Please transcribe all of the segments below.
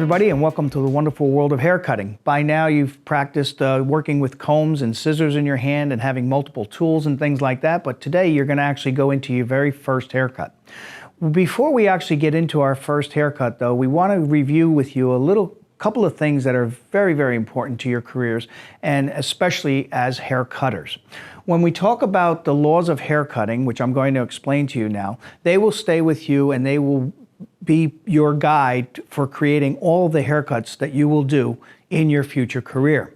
everybody, and welcome to the wonderful world of hair cutting. By now you've practiced working with combs and scissors in your hand and having multiple tools and things like that, but today you're going to actually go into your very first haircut. Before we actually get into our first haircut though, we want to review with you a couple of things that are very, very important to your careers, and especially as hair cutters. When we talk about the laws of hair cutting, which I'm going to explain to you now, they will stay with you and they will be your guide for creating all the haircuts that you will do in your future career.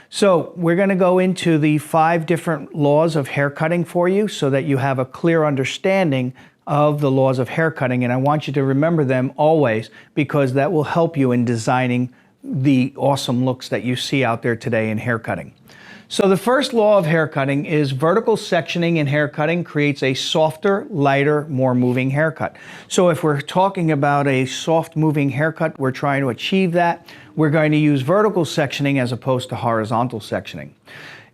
So we're going to go into the 5 different laws of hair cutting for you so that you have a clear understanding of the laws of hair cutting, and I want you to remember them always because that will help you in designing the awesome looks that you see out there today in hair cutting. So the first law of hair cutting is vertical sectioning in hair cutting creates a softer, lighter, more moving haircut. So if we're talking about a soft moving haircut, we're trying to achieve that. We're going to use vertical sectioning as opposed to horizontal sectioning.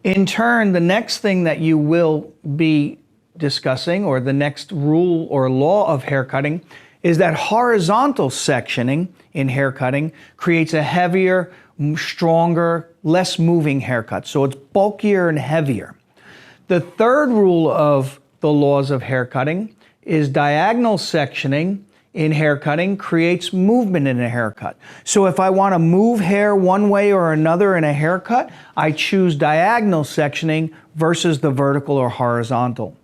In turn, the next thing that you will be discussing, or the next rule or law of hair cutting, is that horizontal sectioning in hair cutting creates a heavier, stronger, less moving haircut. So it's bulkier and heavier. The third rule of the laws of hair cutting is diagonal sectioning in hair cutting creates movement in a haircut. So if I want to move hair one way or another in a haircut, I choose diagonal sectioning versus the vertical or horizontal.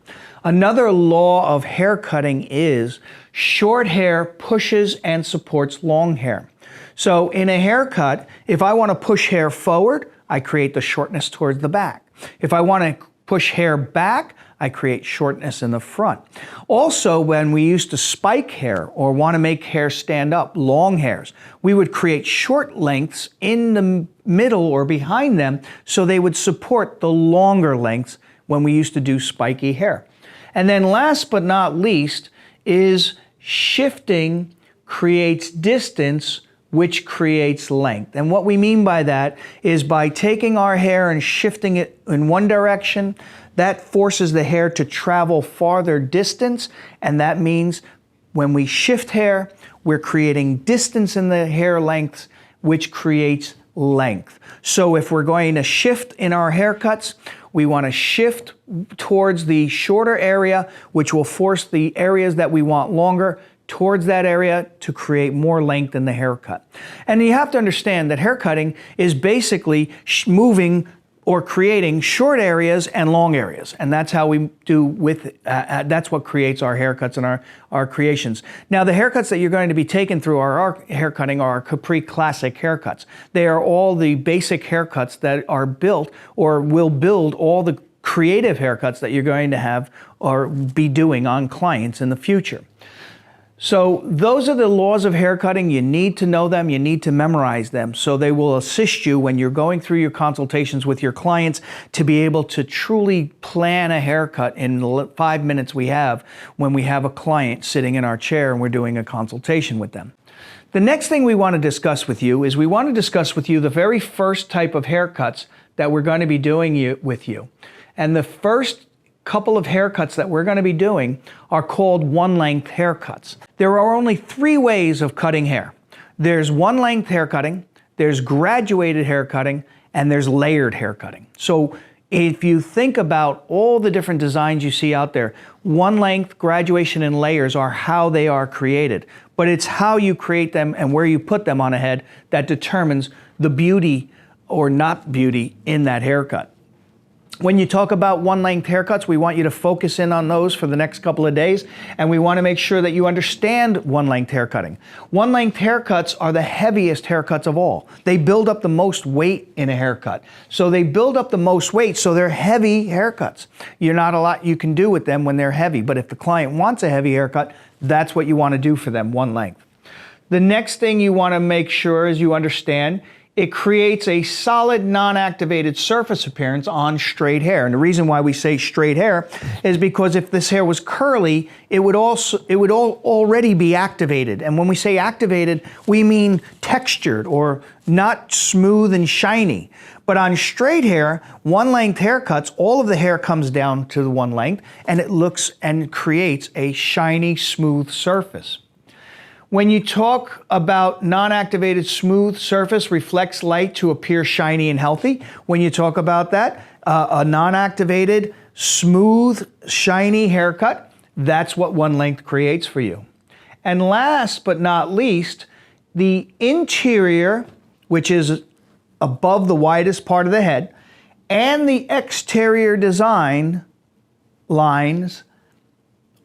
Another law of hair cutting is short hair pushes and supports long hair. So in a haircut, if I want to push hair forward, I create the shortness towards the back. If I want to push hair back, I create shortness in the front. Also, when we used to spike hair or want to make hair stand up, long hairs, we would create short lengths in the middle or behind them so they would support the longer lengths when we used to do spiky hair. And then last but not least is shifting creates distance, which creates length. And what we mean by that is by taking our hair and shifting it in one direction, that forces the hair to travel farther distance, and that means when we shift hair, we're creating distance in the hair lengths, which creates length. So if we're going to shift in our haircuts, we want to shift towards the shorter area, which will force the areas that we want longer towards that area to create more length in the haircut. And you have to understand that haircutting is basically moving or creating short areas and long areas. And that's how we do with, that's what creates our haircuts and our creations. Now the haircuts that you're going to be taking through our haircutting are our Capri Classic haircuts. They are all the basic haircuts that are built or will build all the creative haircuts that you're going to have or be doing on clients in the future. So those are the laws of hair cutting. You need to know them, you need to memorize them, so they will assist you when you're going through your consultations with your clients to be able to truly plan a haircut in the 5 minutes we have when we have a client sitting in our chair and we're doing a consultation with them. The next thing we want to discuss with you is we want to discuss with you the very first type of haircuts that we're going to be doing with you. And the first couple of haircuts that we're going to be doing are called one-length haircuts. There are only 3 ways of cutting hair. There's one-length hair cutting, there's graduated hair cutting, and there's layered hair cutting. So if you think about all the different designs you see out there, one-length, graduation, and layers are how they are created. But it's how you create them and where you put them on a head that determines the beauty or not beauty in that haircut. When you talk about one-length haircuts, we want you to focus in on those for the next couple of days, and we want to make sure that you understand one-length haircutting. One-length haircuts are the heaviest haircuts of all. They build up the most weight in a haircut. So they build up the most weight, so they're heavy haircuts. You're not a lot you can do with them when they're heavy, but if the client wants a heavy haircut, that's what you want to do for them, one length. The next thing you want to make sure is you understand it creates a solid non-activated surface appearance on straight hair. And the reason why we say straight hair is because if this hair was curly, it would already be activated. And when we say activated, we mean textured or not smooth and shiny. But on straight hair, one-length haircuts, all of the hair comes down to the one length and it looks and creates a shiny, smooth surface. When you talk about non-activated smooth surface reflects light to appear shiny and healthy, when you talk about that, a non-activated, smooth, shiny haircut, that's what one length creates for you. And last but not least, the interior, which is above the widest part of the head, and the exterior design lines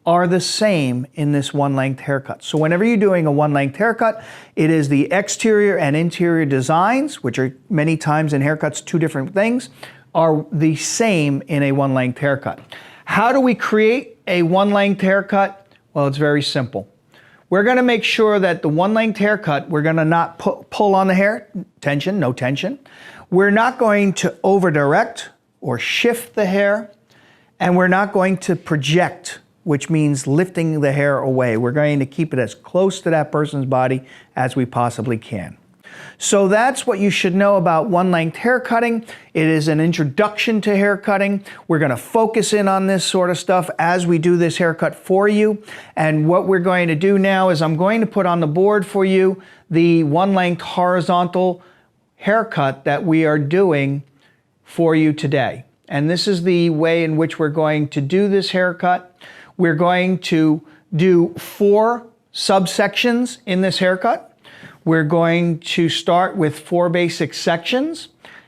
are the same in this one length haircut. So whenever you're doing a one length haircut, it is the exterior and interior designs, which are many times in haircuts two different things, are the same in a one length haircut. How do we create a one length haircut? Well, it's very simple. We're going to make sure that the one length haircut, we're going to not pull on the hair, tension, no tension. We're not going to over direct or shift the hair, and we're not going to project, which means lifting the hair away. We're going to keep it as close to that person's body as we possibly can. So that's what you should know about one length hair cutting. It is an introduction to hair cutting. We're going to focus in on this sort of stuff as we do this haircut for you. And what we're going to do now is I'm going to put on the board for you the one length horizontal haircut that we are doing for you today. And this is the way in which we're going to do this haircut. We're going to do 4 subsections in this haircut. We're going to start with 4 basic sections,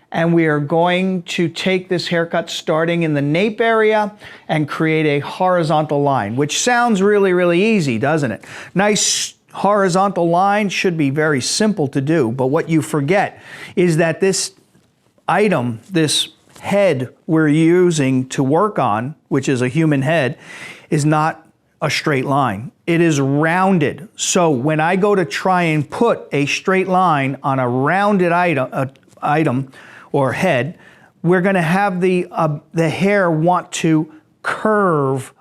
and we are going to take this haircut starting in the nape area and create a horizontal line, which sounds really, really easy, doesn't it? Nice horizontal line should be very simple to do, but what you forget is that this item, this head we're using to work on, which is a human head, is not a straight line. It is rounded. So when I go to try and put a straight line on a rounded item or head, we're going to have the hair want to curve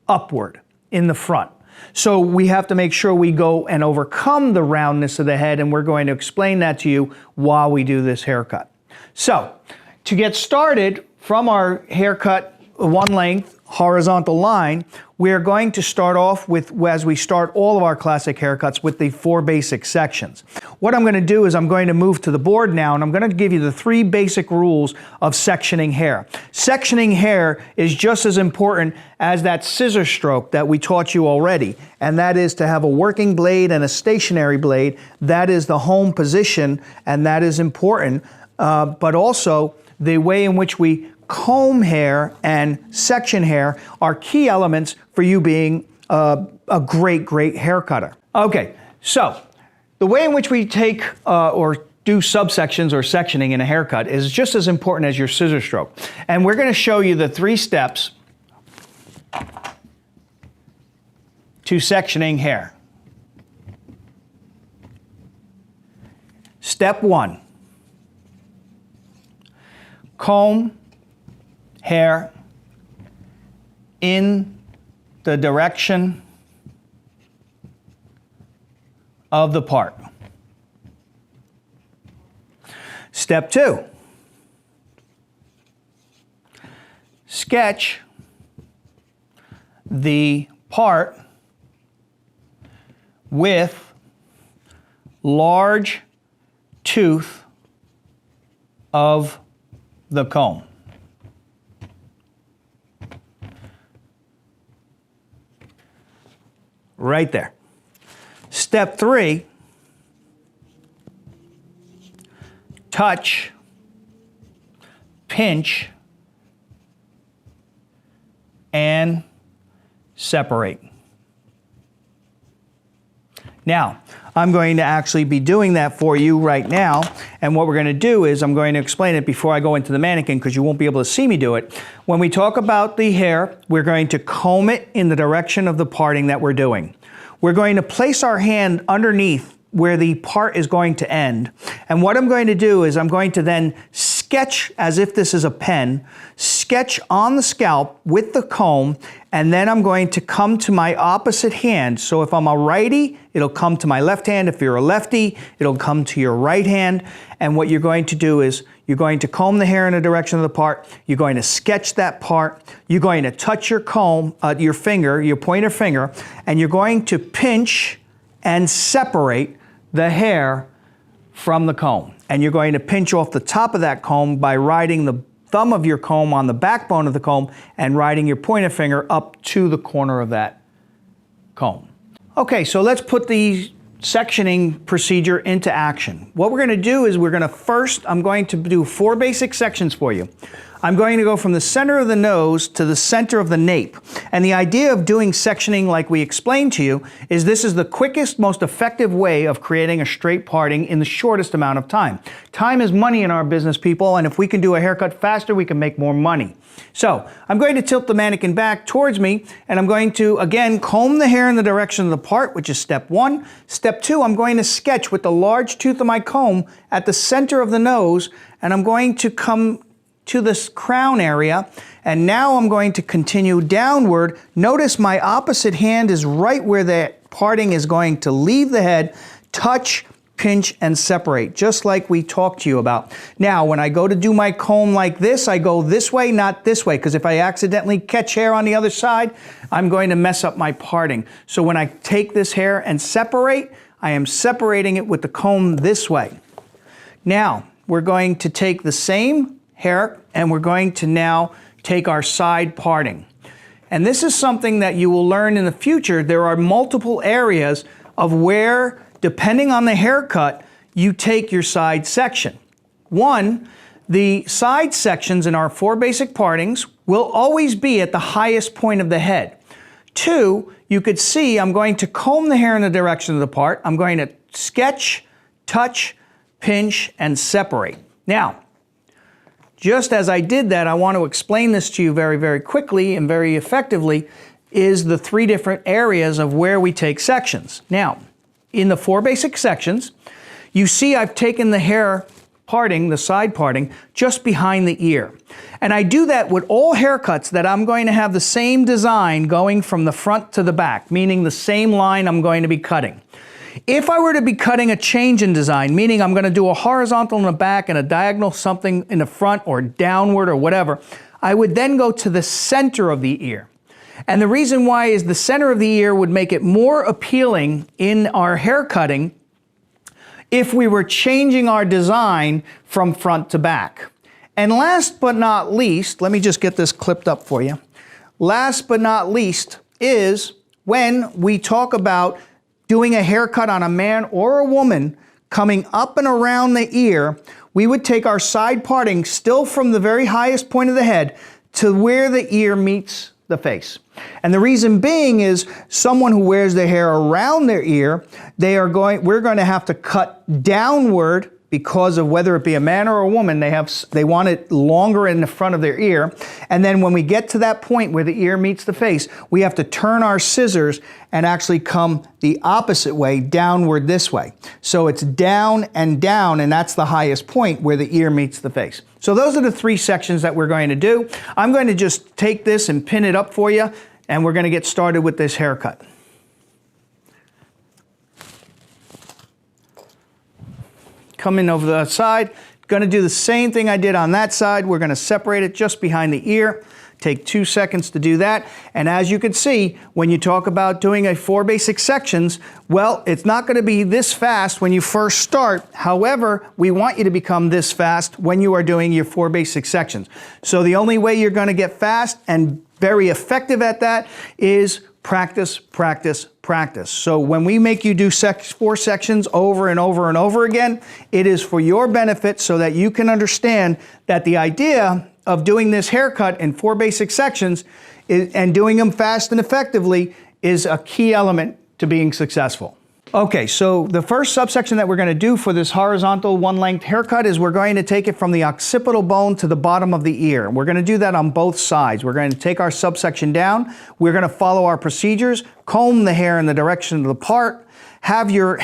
upward in the front. So we have to make sure we go and overcome the roundness of the head, and we're going to explain that to you while we do this haircut. So to get started from our haircut one length horizontal line, we're going to start off with, as we start all of our classic haircuts, with the 4 basic sections. What I'm going to do is I'm going to move to the board now, and I'm going to give you the 3 basic rules of sectioning hair. Sectioning hair is just as important as that scissor stroke that we taught you already, and that is to have a working blade and a stationary blade. That is the home position, and that is important, but also the way in which we comb hair and section hair are key elements for you being a great, great hair cutter. Okay, so the way in which we take or do subsections or sectioning in a haircut is just as important as your scissor stroke. And we're going to show you the 3 steps to sectioning hair. Step 1, comb hair in the direction of the part. Step 2, sketch the part with large tooth of the comb. Right there. Step 3, touch, pinch, and separate. Now, I'm going to actually be doing that for you right now, and what we're going to do is I'm going to explain it before I go into the mannequin because you won't be able to see me do it. When we talk about the hair, we're going to comb it in the direction of the parting that we're doing. We're going to place our hand underneath where the part is going to end, and what I'm going to do is I'm going to then sketch as if this is a pen, sketch on the scalp with the comb, and then I'm going to come to my opposite hand. So if I'm a righty, it'll come to my left hand. If you're a lefty, it'll come to your right hand. And what you're going to do is you're going to comb the hair in the direction of the part. You're going to sketch that part. You're going to touch your comb, your finger, your pointer finger, and you're going to pinch and separate the hair from the comb. And you're going to pinch off the top of that comb by riding the thumb of your comb on the backbone of the comb and riding your pointer finger up to the corner of that comb. Okay, so let's put the sectioning procedure into action. What we're going to do is I'm going to do 4 basic sections for you. I'm going to go from the center of the nose to the center of the nape. And the idea of doing sectioning like we explained to you is this is the quickest, most effective way of creating a straight parting in the shortest amount of time. Time is money in our business, people, and if we can do a haircut faster, we can make more money. So I'm going to tilt the mannequin back towards me, and I'm going to, again, comb the hair in the direction of the part, which is step 1. Step 2, I'm going to sketch with the large tooth of my comb at the center of the nose, and I'm going to come to this crown area, and now I'm going to continue downward. Notice my opposite hand is right where the parting is going to leave the head, touch, pinch, and separate, just like we talked to you about. Now, when I go to do my comb like this, I go this way, not this way, because if I accidentally catch hair on the other side, I'm going to mess up my parting. So when I take this hair and separate, I am separating it with the comb this way. Now, we're going to take the same hair and we're going to now take our side parting. And this is something that you will learn in the future. There are multiple areas of where, depending on the haircut, you take your side section. 1, the side sections in our 4 basic partings will always be at the highest point of the head. 2, you could see I'm going to comb the hair in the direction of the part. I'm going to sketch, touch, pinch, and separate. Now, just as I did that, I want to explain this to you very, very quickly and very effectively, is the 3 different areas of where we take sections. Now, in the 4 basic sections, you see I've taken the hair parting, the side parting, just behind the ear. And I do that with all haircuts that I'm going to have the same design going from the front to the back, meaning the same line I'm going to be cutting. If I were to be cutting a change in design, meaning I'm going to do a horizontal in the back and a diagonal something in the front or downward or whatever, I would then go to the center of the ear. And the reason why is the center of the ear would make it more appealing in our hair cutting if we were changing our design from front to back. And last but not least, let me just get this clipped up for you. Last but not least is when we talk about doing a haircut on a man or a woman coming up and around the ear, we would take our side parting still from the very highest point of the head to where the ear meets the face. And the reason being is someone who wears their hair around their ear, we're going to have to cut downward because of whether it be a man or a woman, they want it longer in the front of their ear. And then when we get to that point where the ear meets the face, we have to turn our scissors and actually come the opposite way, downward this way. So it's down, and that's the highest point where the ear meets the face. So those are the 3 sections that we're going to do. I'm going to just take this and pin it up for you, and we're going to get started with this haircut. Come in over the side. Going to do the same thing I did on that side. We're going to separate it just behind the ear. Take 2 seconds to do that. And as you can see, when you talk about doing a 4 basic sections, well, it's not going to be this fast when you first start. However, we want you to become this fast when you are doing your 4 basic sections. So the only way you're going to get fast and very effective at that is practice, practice, practice. So when we make you do 4 sections over and over and over again, it is for your benefit so that you can understand that the idea of doing this haircut in 4 basic sections and doing them fast and effectively is a key element to being successful. Okay, so the first subsection that we're going to do for this horizontal 1-length haircut is we're going to take it from the occipital bone to the bottom of the ear. We're going to do that on both sides. We're going to take our subsection down. We're going to follow our procedures, comb the hair in the direction of the part, have your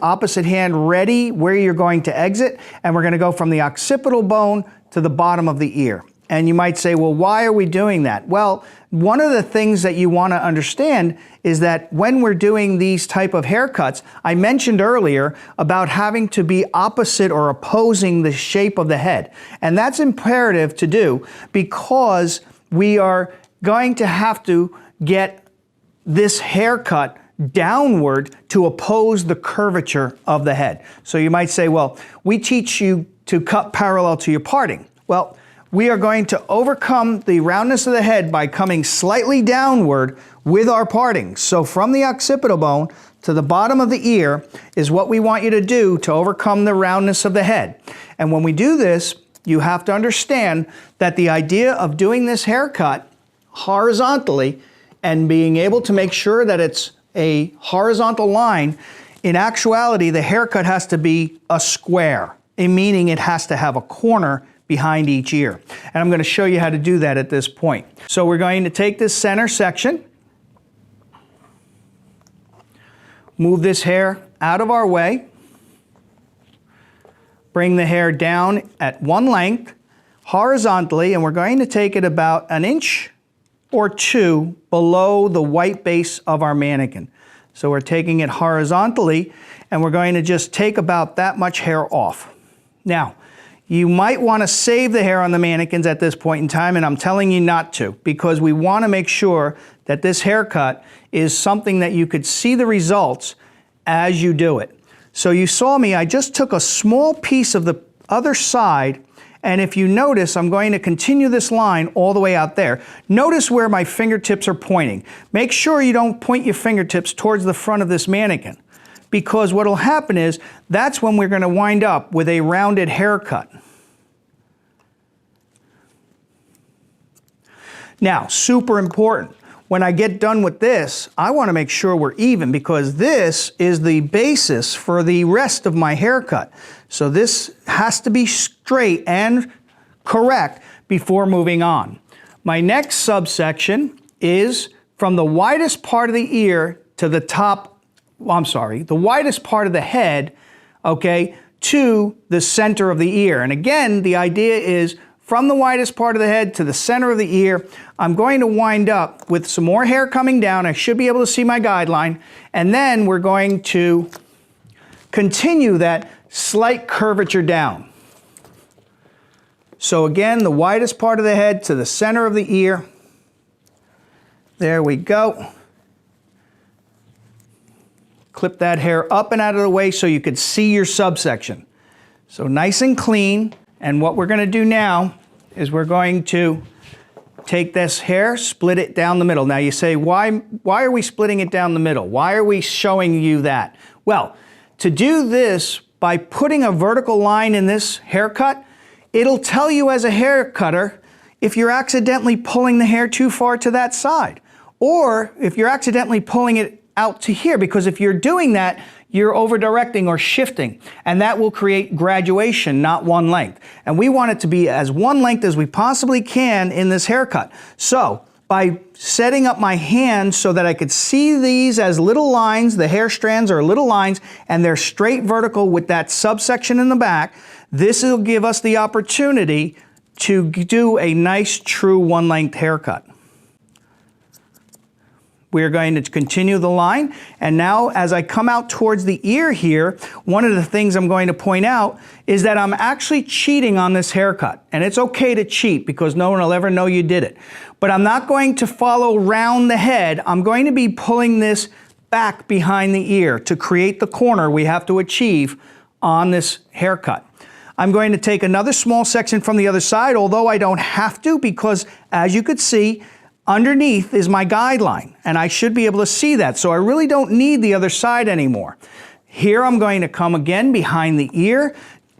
opposite hand ready where you're going to exit, and we're going to go from the occipital bone to the bottom of the ear. And you might say, well, why are we doing that? Well, one of the things that you want to understand is that when we're doing these type of haircuts, I mentioned earlier about having to be opposite or opposing the shape of the head. And that's imperative to do because we are going to have to get this haircut downward to oppose the curvature of the head. So you might say, well, we teach you to cut parallel to your parting. Well, we are going to overcome the roundness of the head by coming slightly downward with our parting. So from the occipital bone to the bottom of the ear is what we want you to do to overcome the roundness of the head. And when we do this, you have to understand that the idea of doing this haircut horizontally and being able to make sure that it's a horizontal line, in actuality, the haircut has to be a square, meaning it has to have a corner behind each ear. And I'm going to show you how to do that at this point. So we're going to take this center section, move this hair out of our way, bring the hair down at one length horizontally, and we're going to take it about an inch or two below the white base of our mannequin. So we're taking it horizontally, and we're going to just take about that much hair off. Now, you might want to save the hair on the mannequins at this point in time, and I'm telling you not to, because we want to make sure that this haircut is something that you could see the results as you do it. So you saw me, I just took a small piece of the other side, and if you notice, I'm going to continue this line all the way out there. Notice where my fingertips are pointing. Make sure you don't point your fingertips towards the front of this mannequin, because what will happen is that's when we're going to wind up with a rounded haircut. Now, super important, when I get done with this, I want to make sure we're even, because this is the basis for the rest of my haircut. So this has to be straight and correct before moving on. My next subsection is from the widest part of the ear to the top, the widest part of the head, okay, to the center of the ear. And again, the idea is from the widest part of the head to the center of the ear, I'm going to wind up with some more hair coming down. I should be able to see my guideline. And then we're going to continue that slight curvature down. So again, the widest part of the head to the center of the ear. There we go. Clip that hair up and out of the way so you could see your subsection. So nice and clean. And what we're going to do now is we're going to take this hair, split it down the middle. Now you say, why are we splitting it down the middle? Why are we showing you that? Well, to do this, by putting a vertical line in this haircut, it'll tell you as a hair cutter if you're accidentally pulling the hair too far to that side, or if you're accidentally pulling it out to here, because if you're doing that, you're over-directing or shifting, and that will create graduation, not one length. And we want it to be as one length as we possibly can in this haircut. So by setting up my hands so that I could see these as little lines, the hair strands are little lines, and they're straight vertical with that subsection in the back, this will give us the opportunity to do a nice, true one-length haircut. We're going to continue the line, and now as I come out towards the ear here, one of the things I'm going to point out is that I'm actually cheating on this haircut. And it's okay to cheat because no one will ever know you did it. But I'm not going to follow round the head. I'm going to be pulling this back behind the ear to create the corner we have to achieve on this haircut. I'm going to take another small section from the other side, although I don't have to, because as you could see, underneath is my guideline, and I should be able to see that, so I really don't need the other side anymore. Here I'm going to come again behind the ear,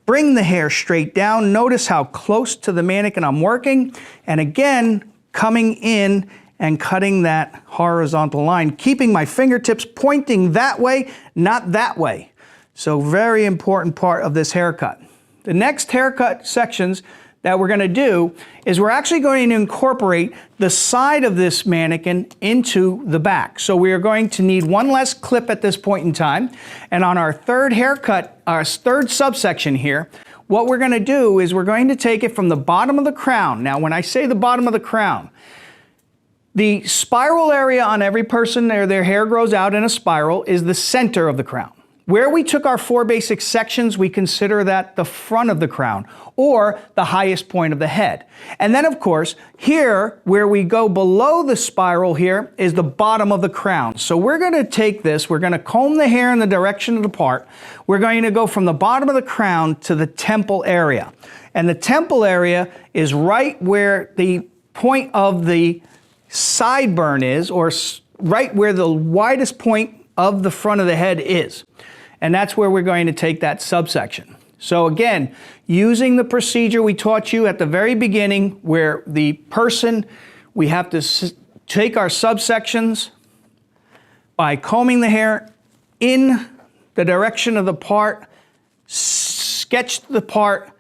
bring the hair straight down. Notice how close to the mannequin I'm working, and again, coming in and cutting that horizontal line, keeping my fingertips pointing that way, not that way. So very important part of this haircut. The next haircut sections that we're going to do is we're actually going to incorporate the side of this mannequin into the back. So we are going to need one less clip at this point in time. And on our third haircut, our third subsection here, what we're going to do is we're going to take it from the bottom of the crown. Now, when I say the bottom of the crown, the spiral area on every person, their hair grows out in a spiral, is the center of the crown. Where we took our 4 basic sections, we consider that the front of the crown or the highest point of the head. And then of course, here where we go below the spiral here is the bottom of the crown. So we're going to take this, we're going to comb the hair in the direction of the part. We're going to go from the bottom of the crown to the temple area. And the temple area is right where the point of the sideburn is, or right where the widest point of the front of the head is. And that's where we're going to take that subsection. So again, using the procedure we taught you at the very beginning, where the person, we have to take our subsections by combing the hair in the direction of the part, sketch the part,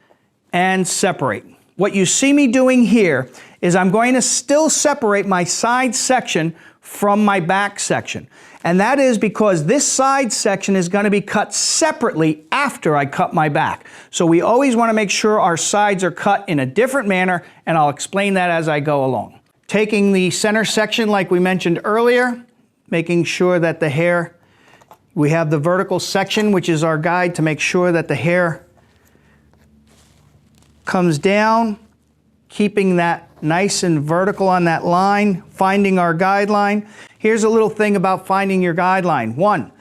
and separate. What you see me doing here is I'm going to still separate my side section from my back section. And that is because this side section is going to be cut separately after I cut my back. So we always want to make sure our sides are cut in a different manner, and I'll explain that as I go along. Taking the center section like we mentioned earlier, making sure that the hair, we have the vertical section, which is our guide to make sure that the hair comes down, keeping that nice and vertical on that line, finding our guideline. Here's a little thing about finding your guideline. 1,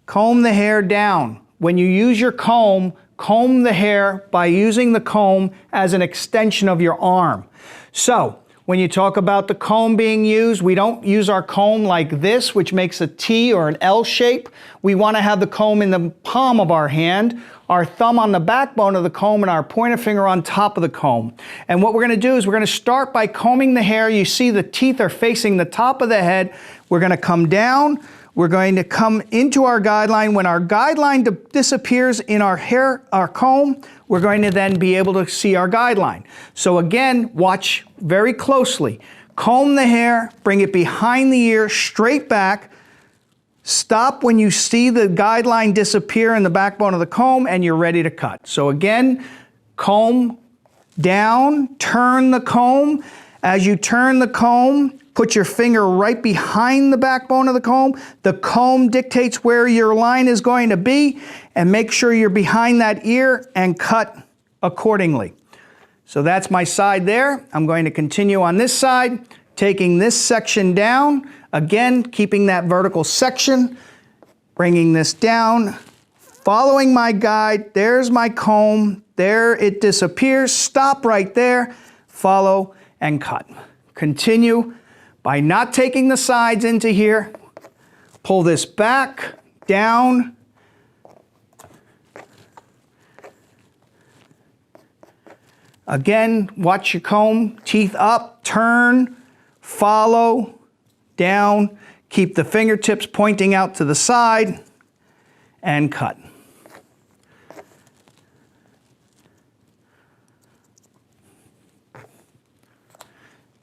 comb the hair down. When you use your comb, comb the hair by using the comb as an extension of your arm. So, when you talk about the comb being used, we don't use our comb like this, which makes a T or an L shape. We want to have the comb in the palm of our hand, our thumb on the backbone of the comb, and our pointer finger on top of the comb. And what we're going to do is we're going to start by combing the hair. You see the teeth are facing the top of the head. We're going to come down. We're going to come into our guideline. When our guideline disappears in our hair, our comb, we're going to then be able to see our guideline. So again, watch very closely. Comb the hair, bring it behind the ear, straight back. Stop when you see the guideline disappear in the backbone of the comb and you're ready to cut. So again, comb down, turn the comb. As you turn the comb, put your finger right behind the backbone of the comb. The comb dictates where your line is going to be, and make sure you're behind that ear and cut accordingly. So that's my side there. I'm going to continue on this side, taking this section down. Again, keeping that vertical section, bringing this down, following my guide. There's my comb. There it disappears. Stop right there, follow, and cut. Continue by not taking the sides into here. Pull this back, down. Again, watch your comb, teeth up, turn, follow, down. Keep the fingertips pointing out to the side, and cut.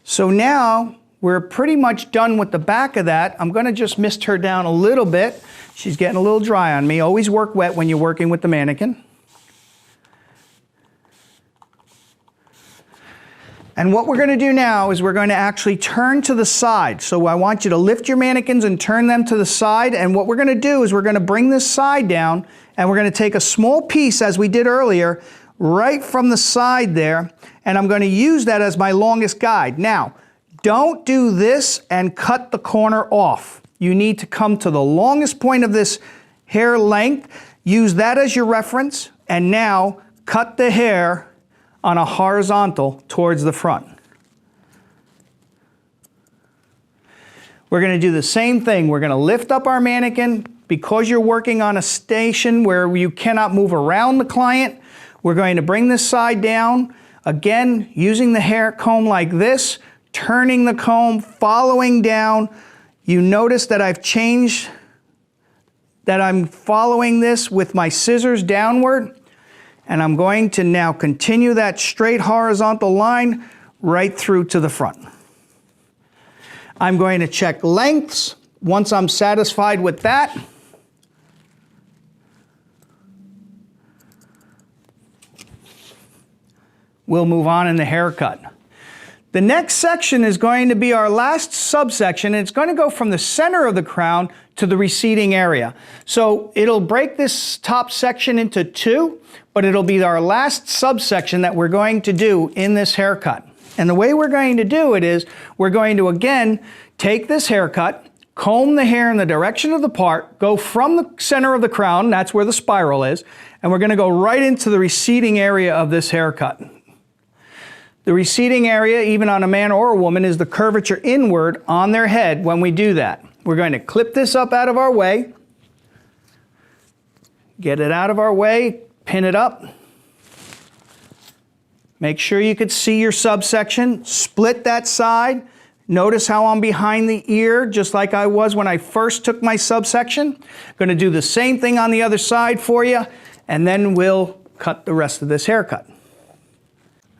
So now we're pretty much done with the back of that. I'm going to just mist her down a little bit. She's getting a little dry on me. Always work wet when you're working with the mannequin. And what we're going to do now is we're going to actually turn to the side. So I want you to lift your mannequins and turn them to the side. And what we're going to do is we're going to bring this side down, and we're going to take a small piece, as we did earlier, right from the side there. And I'm going to use that as my longest guide. Now, don't do this and cut the corner off. You need to come to the longest point of this hair length. Use that as your reference. And now cut the hair on a horizontal towards the front. We're going to do the same thing. We're going to lift up our mannequin. Because you're working on a station where you cannot move around the client, we're going to bring this side down. Again, using the hair comb like this, turning the comb, following down. You notice that I've changed, that I'm following this with my scissors downward. And I'm going to now continue that straight horizontal line right through to the front. I'm going to check lengths. Once I'm satisfied with that, we'll move on in the haircut. The next section is going to be our last subsection, and it's going to go from the center of the crown to the receding area. So it'll break this top section into two, but it'll be our last subsection that we're going to do in this haircut. And the way we're going to do it is we're going to again take this haircut, comb the hair in the direction of the part, go from the center of the crown, that's where the spiral is, and we're going to go right into the receding area of this haircut. The receding area, even on a man or a woman, is the curvature inward on their head when we do that. We're going to clip this up out of our way, get it out of our way, pin it up. Make sure you could see your subsection, split that side. Notice how I'm behind the ear, just like I was when I first took my subsection. Going to do the same thing on the other side for you, and then we'll cut the rest of this haircut.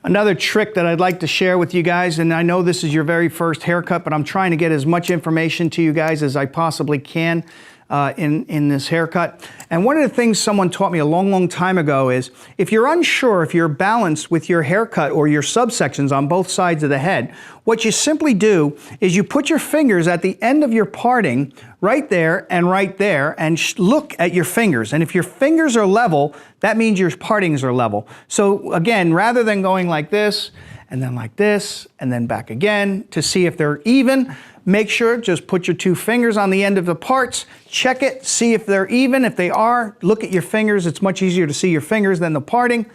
Another trick that I'd like to share with you guys, and I know this is your very first haircut, but I'm trying to get as much information to you guys as I possibly can in this haircut. And one of the things someone taught me a long time ago is if you're unsure if you're balanced with your haircut or your subsections on both sides of the head, what you simply do is you put your fingers at the end of your parting right there and look at your fingers. And if your fingers are level, that means your partings are level. So again, rather than going like this and then back again to see if they're even, make sure, just put your two fingers on the end of the parts, check it, see if they're even. If they are, look at your fingers. It's much easier to see your fingers than the parting,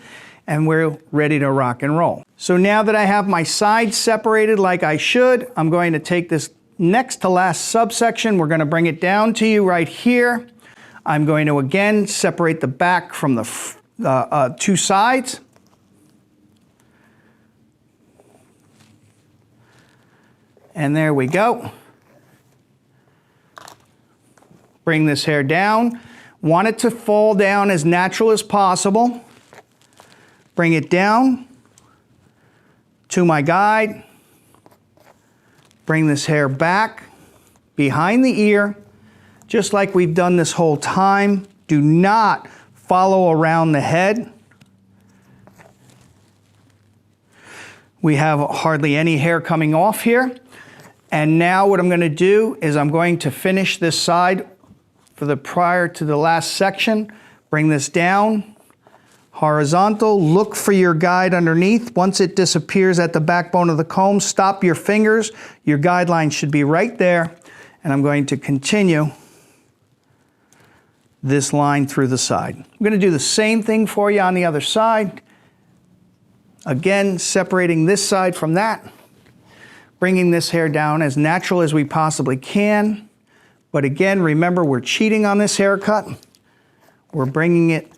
and we're ready to rock and roll. So now that I have my sides separated like I should, I'm going to take this next to last subsection. We're going to bring it down to you right here. I'm going to again separate the back from the two sides. And there we go. Bring this hair down. Want it to fall down as natural as possible. Bring it down to my guide. Bring this hair back behind the ear, just like we've done this whole time. Do not follow around the head. We have hardly any hair coming off here. And now what I'm going to do is I'm going to finish this side for the prior to the last section. Bring this down, horizontal, look for your guide underneath. Once it disappears at the backbone of the comb, stop your fingers. Your guideline should be right there. And I'm going to continue this line through the side. I'm going to do the same thing for you on the other side. Again, separating this side from that. Bringing this hair down as natural as we possibly can. But again, remember, we're cheating on this haircut. We're bringing it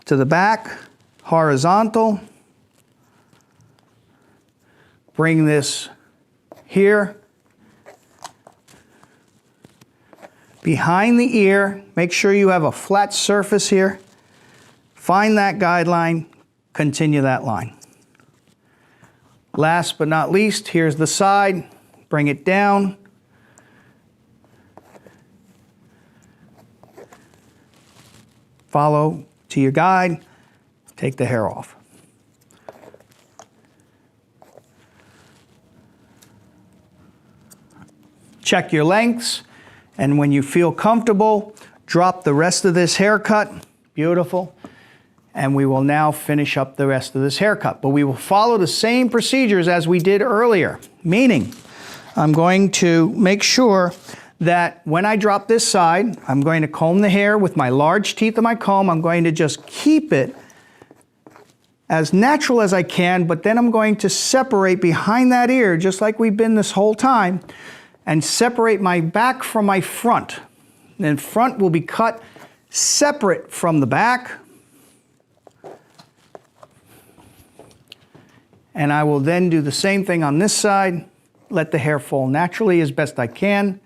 to the back, horizontal. Bring this here. Behind the ear, make sure you have a flat surface here. Find that guideline, continue that line. Last but not least, here's the side. Bring it down. Follow to your guide. Take the hair off. Check your lengths, and when you feel comfortable, drop the rest of this haircut. Beautiful. And we will now finish up the rest of this haircut. But we will follow the same procedures as we did earlier. Meaning, I'm going to make sure that when I drop this side, I'm going to comb the hair with my large teeth of my comb. I'm going to just keep it as natural as I can, but then I'm going to separate behind that ear, just like we've been this whole time, and separate my back from my front. Then front will be cut separate from the back. And I will then do the same thing on this side, let the hair fall naturally as best I can.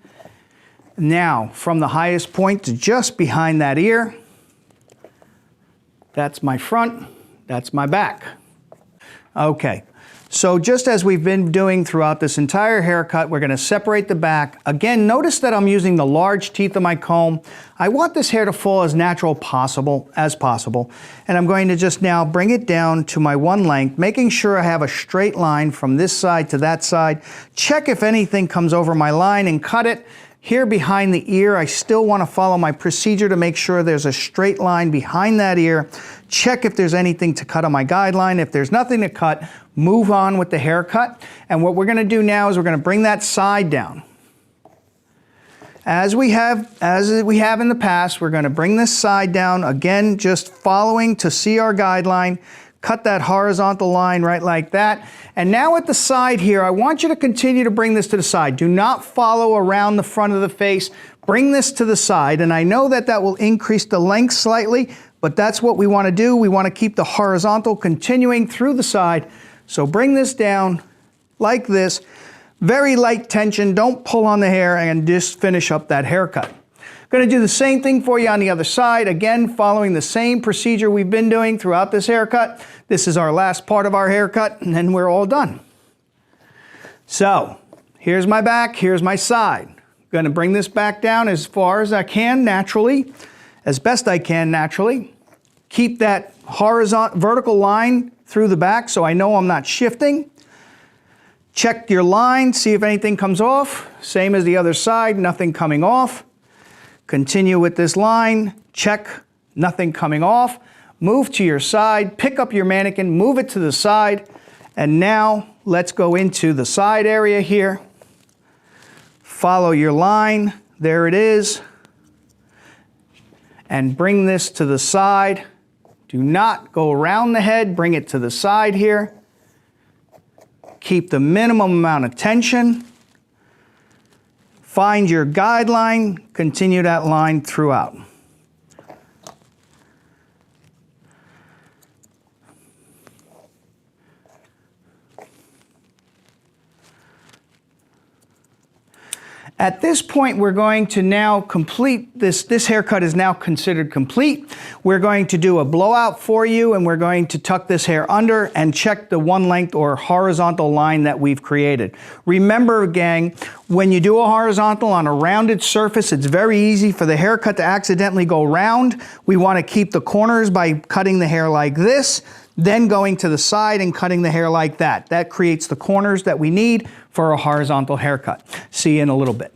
Now, from the highest point to just behind that ear, that's my front, that's my back. Okay, So just as we've been doing throughout this entire haircut, we're going to separate the back. Again, notice that I'm using the large teeth of my comb. I want this hair to fall as natural as possible. And I'm going to just now bring it down to my one length, making sure I have a straight line from this side to that side. Check if anything comes over my line and cut it. Here behind the ear, I still want to follow my procedure to make sure there's a straight line behind that ear. Check if there's anything to cut on my guideline. If there's nothing to cut, move on with the haircut. And what we're going to do now is we're going to bring that side down. As we have in the past, we're going to bring this side down, again, just following to see our guideline. Cut that horizontal line right like that. And now at the side here, I want you to continue to bring this to the side. Do not follow around the front of the face. Bring this to the side. And I know that that will increase the length slightly, but that's what we want to do. We want to keep the horizontal continuing through the side. So bring this down like this. Very light tension. Don't pull on the hair and just finish up that haircut. Going to do the same thing for you on the other side. Again, following the same procedure we've been doing throughout this haircut. This is our last part of our haircut, and then we're all done. So, here's my back, here's my side. Going to bring this back down as far as I can naturally, as best I can naturally. Keep that vertical line through the back so I know I'm not shifting. Check your line, see if anything comes off. Same as the other side, nothing coming off. Continue with this line, check, nothing coming off. Move to your side, pick up your mannequin, move it to the side, and now let's go into the side area here. Follow your line, there it is, and bring this to the side. Do not go around the head, bring it to the side here. Keep the minimum amount of tension. Find your guideline, continue that line throughout. At this point, we're going to now complete this. This haircut is now considered complete. We're going to do a blowout for you, and we're going to tuck this hair under and check the one length or horizontal line that we've created. Remember, gang, when you do a horizontal on a rounded surface, it's very easy for the haircut to accidentally go round. We want to keep the corners by cutting the hair like this, then going to the side and cutting the hair like that. That creates the corners that we need for a horizontal haircut. See you in a little bit.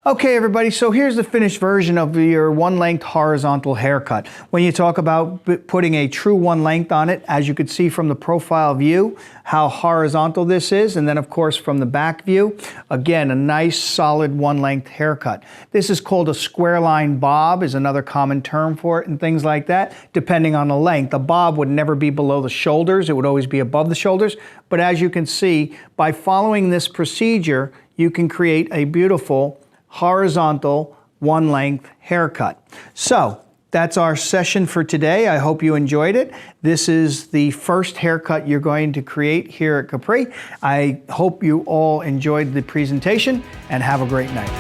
Okay, everybody, so here's the finished version of your one length horizontal haircut. When you talk about putting a true one length on it, as you could see from the profile view, how horizontal this is, and then of course from the back view, again, a nice solid one length haircut. This is called a square line bob, is another common term for it and things like that, depending on the length. A bob would never be below the shoulders, it would always be above the shoulders, but as you can see, by following this procedure, you can create a beautiful horizontal one length haircut. So that's our session for today. I hope you enjoyed it. This is the first haircut you're going to create here at Capri. I hope you all enjoyed the presentation and have a great night.